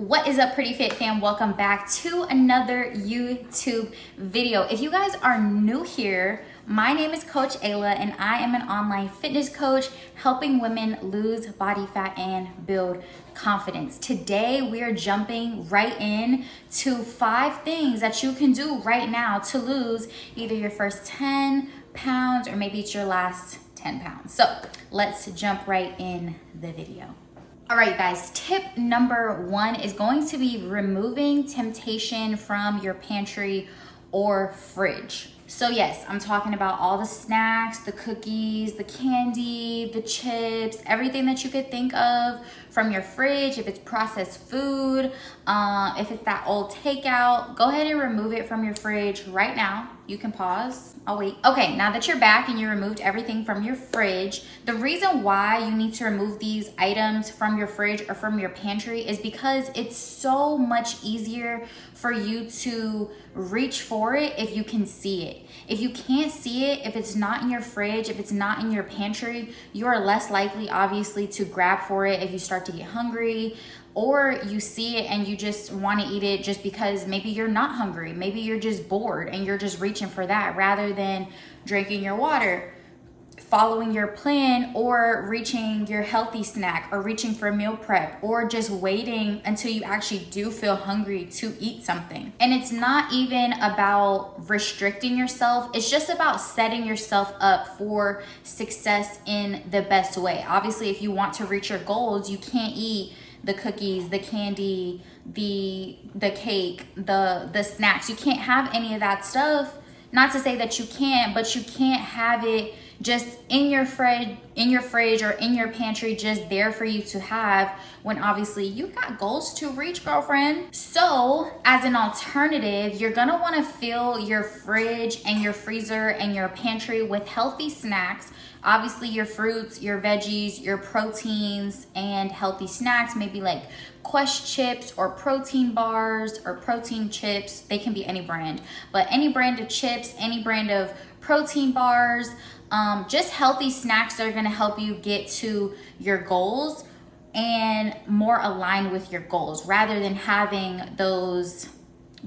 What is up, Pretty Fit fam? Welcome back to another YouTube video. If you guys are new here, my name is Coach Ayla and I am an online fitness coach helping women lose body fat and build confidence. Today we are jumping right in to 5 things that you can do right now to lose either your first 10 pounds or maybe it's your last 10 pounds. So let's jump right in the video. All right, guys, tip number 1 is going to be removing temptation from your pantry or fridge. So yes, I'm talking about all the snacks, the cookies, the candy, the chips, everything that you could think of from your fridge. If it's processed food, if it's that old takeout, go ahead and remove it from your fridge right now. You can pause. I'll wait. Okay, now that you're back and you removed everything from your fridge, the reason why you need to remove these items from your fridge or from your pantry is because it's so much easier for you to reach for it if you can see it. If you can't see it, if it's not in your fridge, if it's not in your pantry, you are less likely, obviously, to grab for it if you start to get hungry, or you see it and you just want to eat it just because maybe you're not hungry. Maybe you're just bored and you're just reaching for that rather than drinking your water, following your plan, or reaching your healthy snack, or reaching for meal prep, or just waiting until you actually do feel hungry to eat something. And it's not even about restricting yourself. It's just about setting yourself up for success in the best way. Obviously, if you want to reach your goals, you can't eat the cookies, the candy, the cake, the snacks. You can't have any of that stuff. Not to say that you can't, but you can't have it just in your fridge or in your pantry, just there for you to have, when obviously you got goals to reach, girlfriend. So as an alternative, you're gonna wanna fill your fridge and your freezer and your pantry with healthy snacks. Obviously your fruits, your veggies, your proteins, and healthy snacks, maybe like Quest chips or protein bars or protein chips. They can be any brand, but any brand of chips, any brand of protein bars, just healthy snacks that are gonna help you get to your goals and more aligned with your goals, rather than having those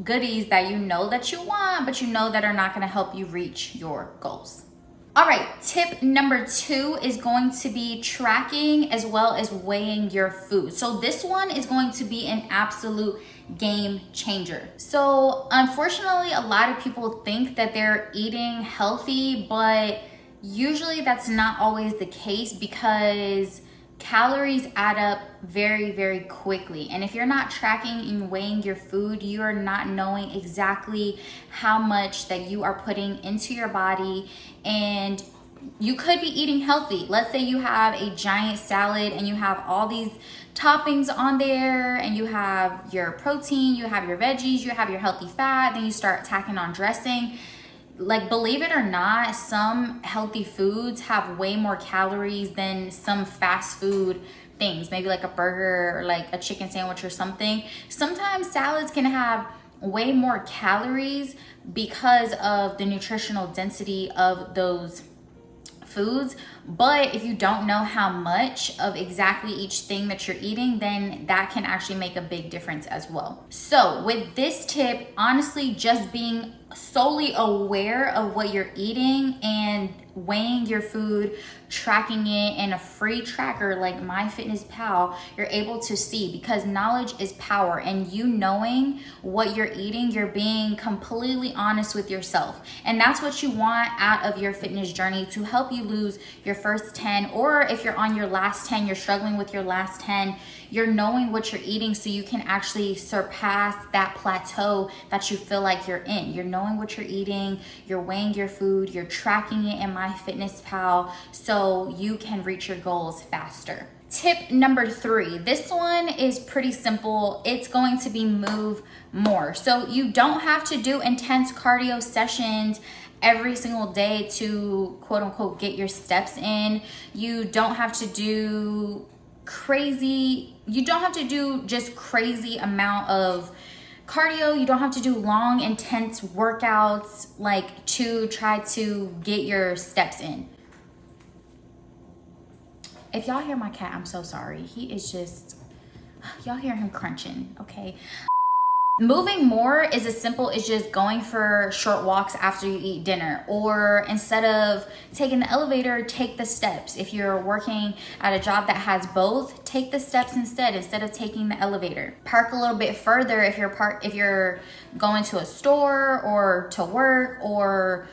goodies that you know that you want, but you know that are not gonna help you reach your goals. All right, tip number 2 is going to be tracking as well as weighing your food. So this one is going to be an absolute game changer. So unfortunately, a lot of people think that they're eating healthy, but usually that's not always the case because calories add up very, very quickly. And if you're not tracking and weighing your food, you are not knowing exactly how much that you are putting into your body. And you could be eating healthy. Let's say you have a giant salad and you have all these toppings on there, and you have your protein, you have your veggies, you have your healthy fat, then you start tacking on dressing. Like, believe it or not, some healthy foods have way more calories than some fast food things, maybe like a burger or like a chicken sandwich or something. Sometimes salads can have way more calories because of the nutritional density of those foods. But if you don't know how much of exactly each thing that you're eating, then that can actually make a big difference as well. So with this tip, honestly, just being solely aware of what you're eating and weighing your food, tracking it in a free tracker like MyFitnessPal, you're able to see, because knowledge is power. And you knowing what you're eating, you're being completely honest with yourself. And that's what you want out of your fitness journey, to help you lose your first 10, or if you're on your last 10, you're struggling with your last 10, you're knowing what you're eating so you can actually surpass that plateau that you feel like you're in. You're knowing what you're eating, you're weighing your food, you're tracking it in MyFitnessPal so you can reach your goals faster. Tip number 3, this one is pretty simple. It's going to be move more. So you don't have to do intense cardio sessions every single day to quote unquote get your steps in. You don't have to do just crazy amount of cardio. You don't have to do long, intense workouts like to try to get your steps in. If y'all hear my cat, I'm so sorry. He is just Y'all hear him crunching, okay? Moving more is as simple as just going for short walks after you eat dinner, or instead of taking the elevator, take the steps. If you're working at a job that has both, take the steps instead of taking the elevator. Park a little bit further if you're going to a store or to work or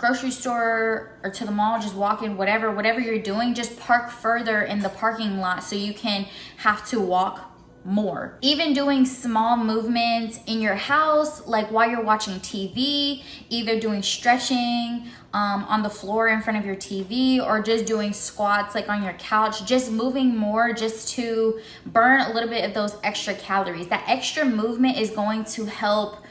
grocery store or to the mall, just walking, whatever you're doing, just park further in the parking lot so you can have to walk more. Even doing small movements in your house, like while you're watching TV, either doing stretching on the floor in front of your TV, or just doing squats like on your couch, just moving more just to burn a little bit of those extra calories. That extra movement is going to help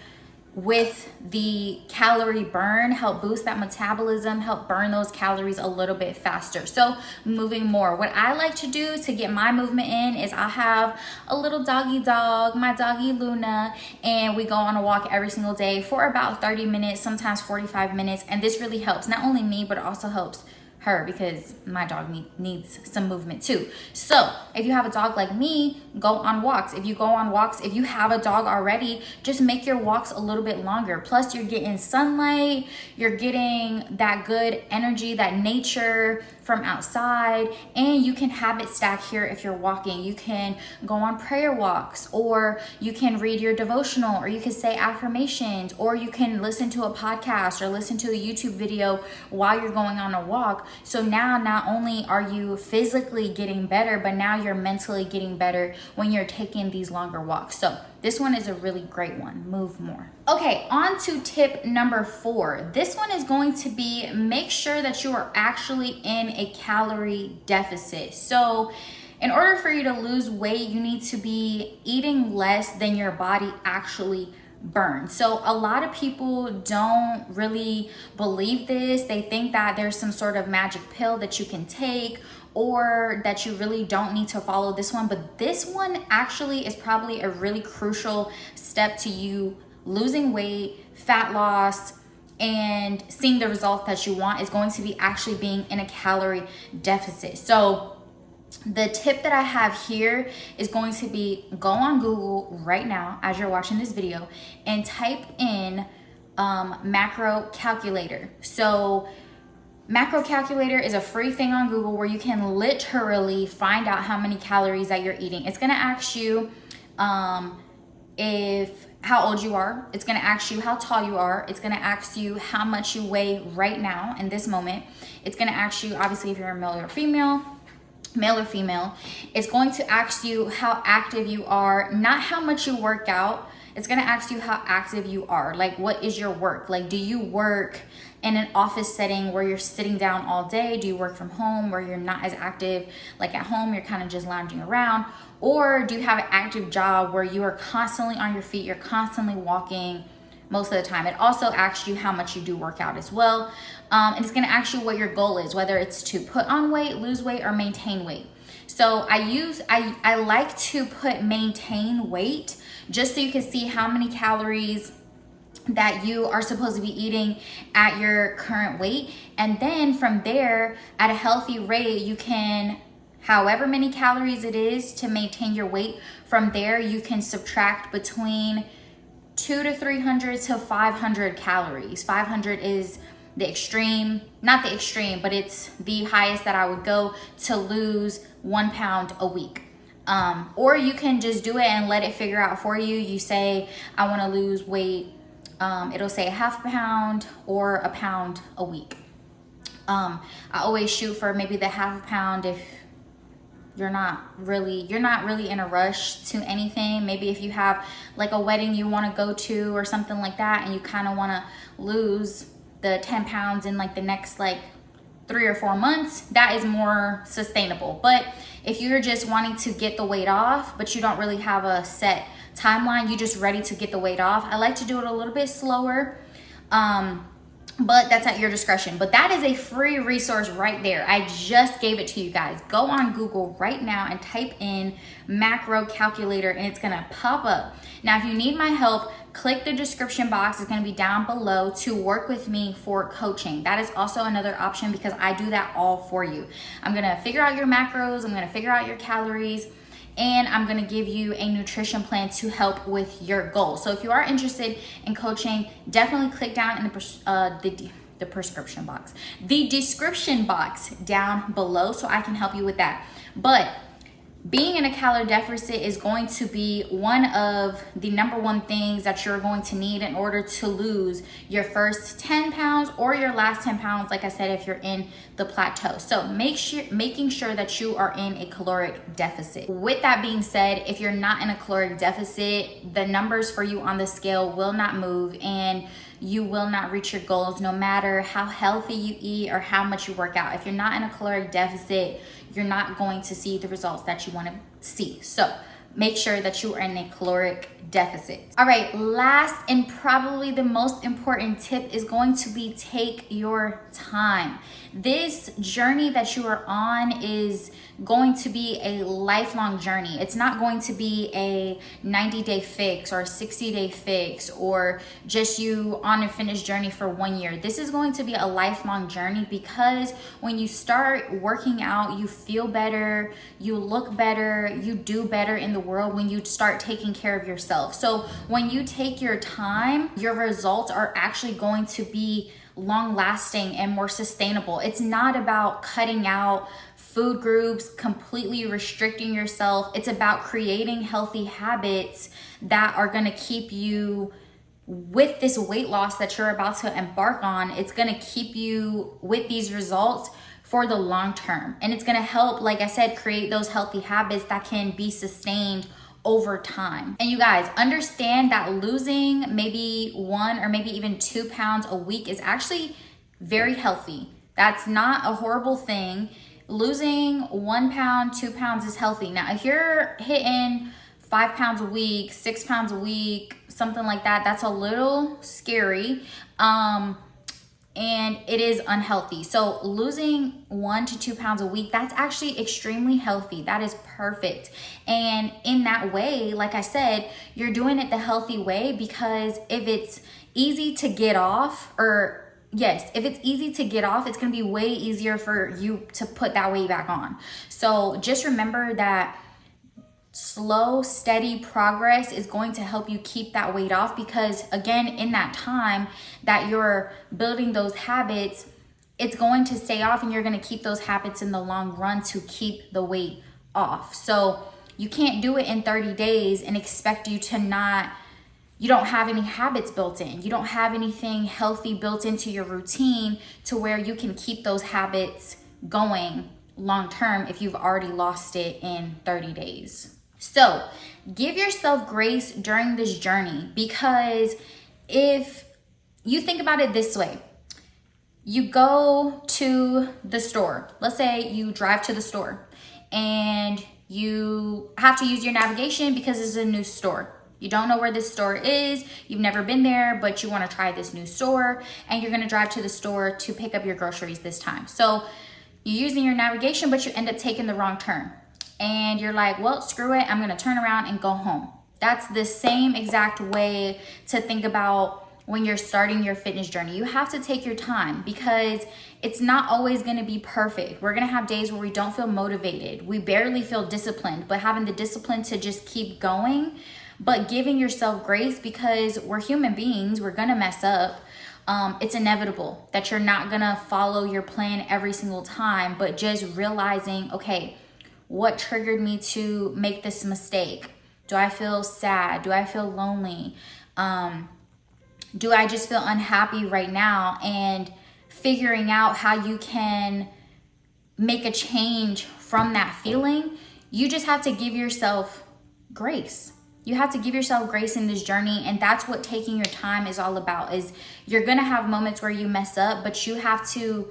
with the calorie burn, help boost that metabolism, help burn those calories a little bit faster. So moving more. What I like to do to get my movement in is I have a little doggy dog, my doggy Luna, and we go on a walk every single day for about 30 minutes, sometimes 45 minutes. And this really helps not only me, but it also helps her, because my dog needs some movement too. So if you have a dog like me, go on walks. If you have a dog already, just make your walks a little bit longer. Plus you're getting sunlight, you're getting that good energy, that nature from outside, and you can habit stack here if you're walking. You can go on prayer walks, or you can read your devotional, or you can say affirmations, or you can listen to a podcast or listen to a YouTube video while you're going on a walk. So now not only are you physically getting better, but now you're mentally getting better when you're taking these longer walks. So this one is a really great one. Move more. Okay, on to tip number 4. This one is going to be, make sure that you are actually in a calorie deficit. So in order for you to lose weight, you need to be eating less than your body actually burns. So a lot of people don't really believe this. They think that there's some sort of magic pill that you can take, or that you really don't need to follow this one. But this one actually is probably a really crucial step to you losing weight, fat loss, and seeing the results that you want, is going to be actually being in a calorie deficit. So the tip that I have here is going to be, go on Google right now as you're watching this video and type in macro calculator. So macro calculator is a free thing on Google where you can literally find out how many calories that you're eating. It's gonna ask you how old you are. It's gonna ask you how tall you are. It's gonna ask you how much you weigh right now in this moment. It's gonna ask you, obviously, if you're a male or female. It's going to ask you how active you are, not how much you work out. It's gonna ask you how active you are. Like, what is your work? Like, do you work in an office setting where you're sitting down all day? Do you work from home where you're not as active? Like at home, you're kind of just lounging around. Or do you have an active job where you are constantly on your feet, you're constantly walking most of the time? It also asks you how much you do work out as well. And it's gonna ask you what your goal is, whether it's to put on weight, lose weight, or maintain weight. So I like to put maintain weight, just so you can see how many calories that you are supposed to be eating at your current weight. And then from there, at a healthy rate, you can, however many calories it is to maintain your weight, from there you can subtract between 200 to 300 to 500 calories. 500 is the extreme, not the extreme, but it's the highest that I would go to lose 1 pound a week. Or you can just do it and let it figure out for you. You say, I wanna lose weight. It'll say a half pound or a pound a week. I always shoot for maybe the half pound if you're not really in a rush to anything. Maybe if you have like a wedding you wanna go to or something like that, and you kinda wanna lose the 10 pounds in like the next like 3 or 4 months, that is more sustainable. But if you're just wanting to get the weight off, but you don't really have a set timeline, you just ready to get the weight off, I like to do it a little bit slower, but that's at your discretion. But that is a free resource right there. I just gave it to you guys. Go on Google right now and type in macro calculator, and it's gonna pop up. Now, if you need my help, click the description box. It's gonna be down below to work with me for coaching. That is also another option, because I do that all for you. I'm gonna figure out your macros, I'm gonna figure out your calories, and I'm gonna give you a nutrition plan to help with your goals. So if you are interested in coaching, definitely click down in the prescription box, the description box down below, so I can help you with that. But being in a calorie deficit is going to be one of the number one things that you're going to need in order to lose your first 10 pounds or your last 10 pounds, like I said, if you're in the plateau. So making sure that you are in a caloric deficit. With that being said, if you're not in a caloric deficit, the numbers for you on the scale will not move, and you will not reach your goals no matter how healthy you eat or how much you work out. If you're not in a caloric deficit, you're not going to see the results that you want to see. So make sure that you are in a caloric deficit. All right, last and probably the most important tip is going to be take your time. This journey that you are on is going to be a lifelong journey. It's not going to be a 90-day fix or a 60-day fix or just you on a fitness journey for 1 year. This is going to be a lifelong journey, because when you start working out, you feel better, you look better, you do better in the world when you start taking care of yourself. So when you take your time, your results are actually going to be long lasting and more sustainable. It's not about cutting out food groups, completely restricting yourself. It's about creating healthy habits that are going to keep you with this weight loss that you're about to embark on. It's going to keep you with these results for the long term. And it's going to help, like I said, create those healthy habits that can be sustained over time. And you guys understand that losing maybe 1 or maybe even 2 pounds a week is actually very healthy. That's not a horrible thing. Losing 1 pound, 2 pounds is healthy. Now, if you're hitting 5 pounds a week, 6 pounds a week, something like that, that's a little scary. And it is unhealthy. So losing 1 to 2 pounds a week, that's actually extremely healthy. That is perfect. And in that way, like I said, you're doing it the healthy way, because if it's easy to get off, if it's easy to get off, it's gonna be way easier for you to put that weight back on. So just remember that slow, steady progress is going to help you keep that weight off, because again, in that time that you're building those habits, it's going to stay off, and you're going to keep those habits in the long run to keep the weight off. So you can't do it in 30 days and expect you don't have any habits built in. You don't have anything healthy built into your routine to where you can keep those habits going long term if you've already lost it in 30 days. So give yourself grace during this journey, because if you think about it this way, you go to the store. Let's say you drive to the store and you have to use your navigation because it's a new store. You don't know where this store is, you've never been there, but you want to try this new store, and you're going to drive to the store to pick up your groceries this time. So you're using your navigation, but you end up taking the wrong turn. And you're like, well, screw it, I'm going to turn around and go home. That's the same exact way to think about when you're starting your fitness journey. You have to take your time, because it's not always going to be perfect. We're going to have days where we don't feel motivated. We barely feel disciplined, but having the discipline to just keep going, but giving yourself grace, because we're human beings, we're going to mess up. It's inevitable that you're not going to follow your plan every single time, but just realizing, okay, what triggered me to make this mistake? Do I feel sad? Do I feel lonely? Do I just feel unhappy right now? And figuring out how you can make a change from that feeling. You just have to give yourself grace. You have to give yourself grace in this journey, and that's what taking your time is all about. Is you're gonna have moments where you mess up, but you have to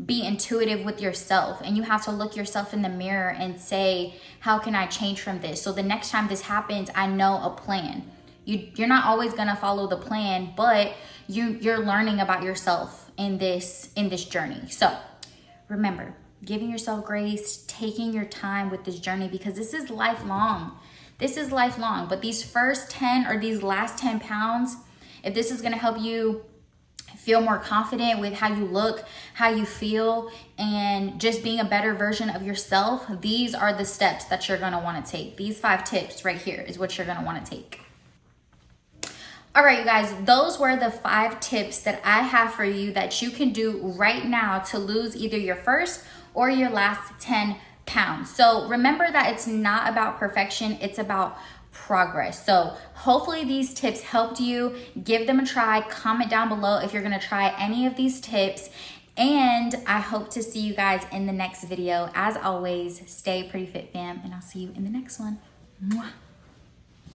be intuitive with yourself, and you have to look yourself in the mirror and say, how can I change from this? So the next time this happens, I know a plan. You're not always gonna follow the plan, but you're learning about yourself in this journey. So remember, giving yourself grace, taking your time with this journey, because this is lifelong. This is lifelong, but these first 10 or these last 10 pounds, if this is gonna help you feel more confident with how you look, how you feel, and just being a better version of yourself, these are the steps that you're gonna wanna take. These 5 tips right here is what you're gonna wanna take. All right, you guys, those were the 5 tips that I have for you that you can do right now to lose either your first or your last 10 pounds. So remember that it's not about perfection, it's about progress. So hopefully these tips helped you. Give them a try. Comment down below if you're gonna try any of these tips. And I hope to see you guys in the next video. As always, stay pretty fit, fam, and I'll see you in the next one. Mwah.